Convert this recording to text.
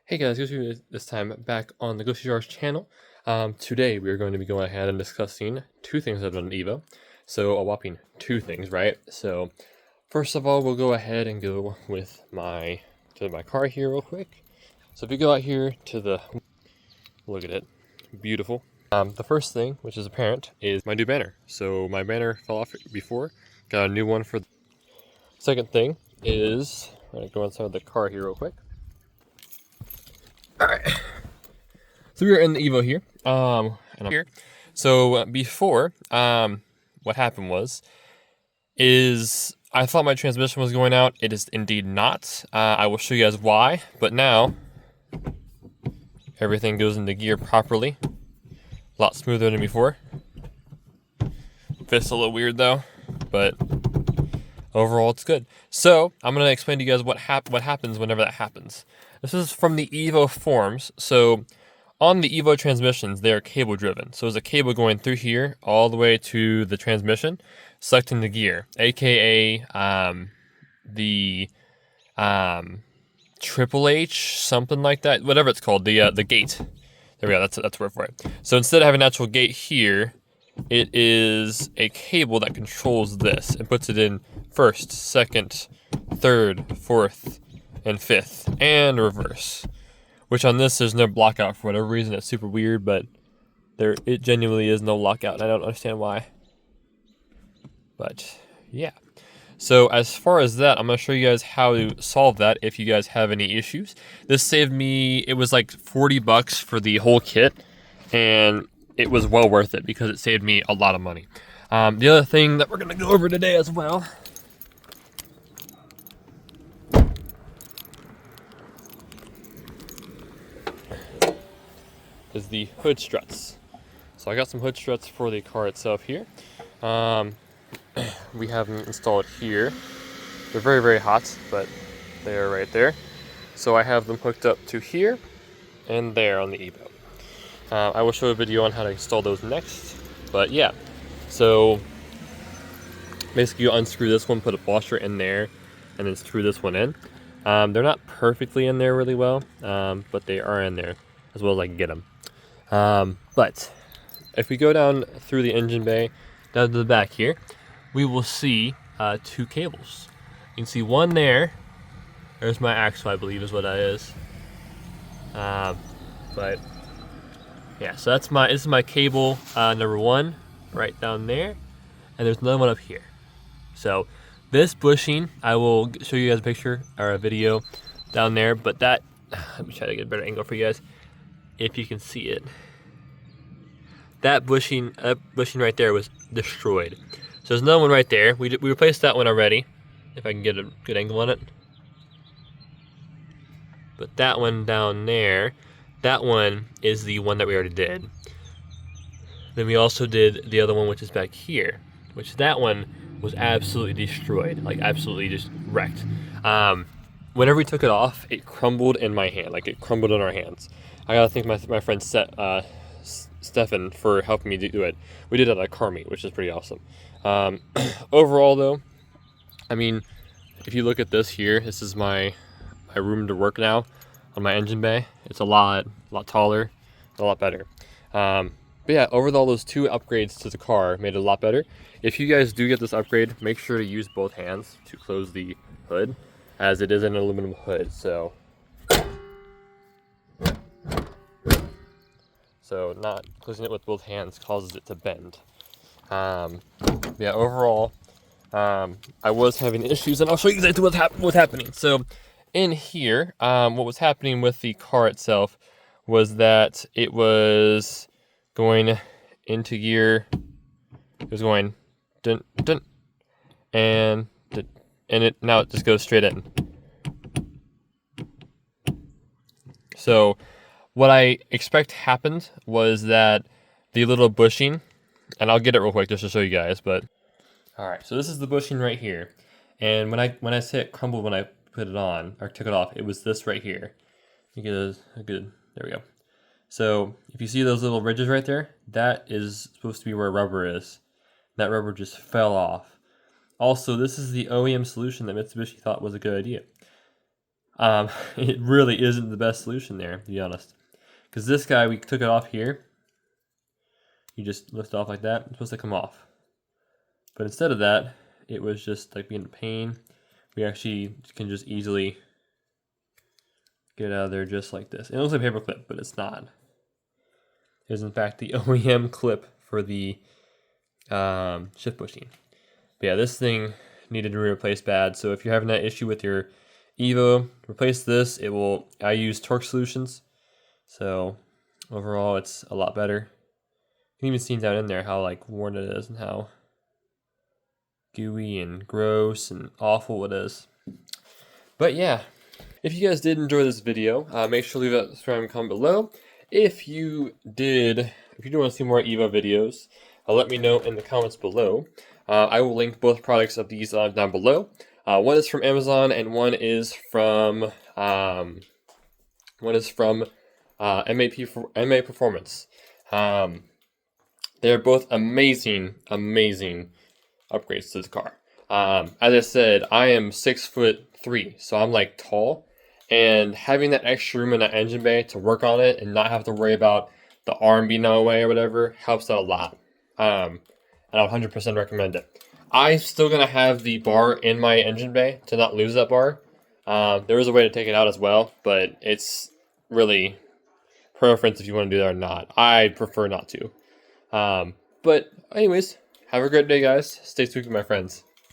Hey guys, this time back on the Ghosty Jars channel. Today we are going to be going ahead and discussing two things I've done in Evo. So a whopping two things, right? So first of all, we'll go ahead and go with my car here real quick. So if you go out here to the, look at it, beautiful. The first thing, which is apparent, is my new banner. So my banner fell off before, got a new one for. Second thing is, I'm gonna go inside the car here real quick. All right. So we are in the Evo here, and I'm here. So before, what happened is I thought my transmission was going out. It is indeed not. I will show you guys why. But now, everything goes into gear properly. A lot smoother than before. Fits a little weird though, but overall it's good. So I'm gonna explain to you guys what happens whenever that happens. This is from the Evo forums. So on the Evo transmissions, they are cable driven. So there's a cable going through here all the way to the transmission, selecting the gear, aka the Triple H, something like that, whatever it's called, the gate. There we go. That's the word for it. So instead of having an actual gate here, it is a cable that controls this and puts it in first, second, third, fourth, and fifth, and reverse. Which on this, there's no lockout for whatever reason. It's super weird, but it genuinely is no lockout, and I don't understand why. But yeah. So as far as that, I'm going to show you guys how to solve that if you guys have any issues. This saved me, it was like $40 for the whole kit, and it was well worth it because it saved me a lot of money. The other thing that we're going to go over today as well is the hood struts. So I got some hood struts for the car itself here. We have them installed here. They're very, very hot, but they are right there. So I have them hooked up to here and there on the Evo. I will show a video on how to install those next, but yeah. So basically you unscrew this one, put a washer in there, and then screw this one in. They're not perfectly in there really well, but they are in there as well as I can get them. But if we go down through the engine bay, down to the back here, we will see two cables. You can see one there. There's my axle, I believe is what that is. But yeah, so this is my cable number one right down there, and there's another one up here. So this bushing, I will show you guys a picture or a video down there, but that, let me try to get a better angle for you guys, if you can see it. That bushing right there was destroyed. So there's another one right there. We replaced that one already, if I can get a good angle on it. But that one down there, that one is the one that we already did. Then we also did the other one, which is back here, which that one was absolutely destroyed, like absolutely just wrecked. Whenever we took it off, it crumbled in my hand, like it crumbled in our hands. I gotta thank my friend Stefan for helping me do it. We did it at a car meet, which is pretty awesome. Overall though, I mean, if you look at this here, this is my room to work now on my engine bay. It's a lot taller, a lot better. But yeah, overall those two upgrades to the car made it a lot better. If you guys do get this upgrade, make sure to use both hands to close the hood, as it is an aluminum hood, so not closing it with both hands causes it to bend. Yeah, overall, I was having issues, and I'll show you exactly what's happening. So in here, what was happening with the car itself was that it was going into gear. It was going dun dun, and now it just goes straight in. So what I expect happened was that the little bushing, and I'll get it real quick just to show you guys, but all right, so this is the bushing right here. And when I say it crumbled when I put it on or took it off, it was this right here. You get a good, there we go. So if you see those little ridges right there, that is supposed to be where rubber is. That rubber just fell off. Also, this is the OEM solution that Mitsubishi thought was a good idea. It really isn't the best solution there, to be honest. Because this guy, we took it off here. You just lift it off like that. It's supposed to come off. But instead of that, it was just like being a pain. We actually can just easily get out of there just like this. It looks like a paper clip, but it's not. It is in fact the OEM clip for the shift bushing. But yeah, this thing needed to be replaced bad. So if you're having that issue with your Evo, replace this. I use Torque Solutions. So overall, it's a lot better. You can even see down in there how like worn it is and how gooey and gross and awful it is. But yeah, if you guys did enjoy this video, make sure to leave a subscribe and comment below. If you do want to see more Evo videos, let me know in the comments below. I will link both products of these down below. One is from Amazon and one is from MA Performance. They're both amazing upgrades to the car. As I said, I am 6'3", so I'm like tall, and having that extra room in that engine bay to work on it and not have to worry about the arm being away or whatever helps out a lot. And I'll 100% recommend it. I'm still gonna have the bar in my engine bay to not lose that bar. There is a way to take it out as well, but it's really preference if you want to do that or not. I prefer not to. But anyways, have a great day, guys. Stay spooky, my friends.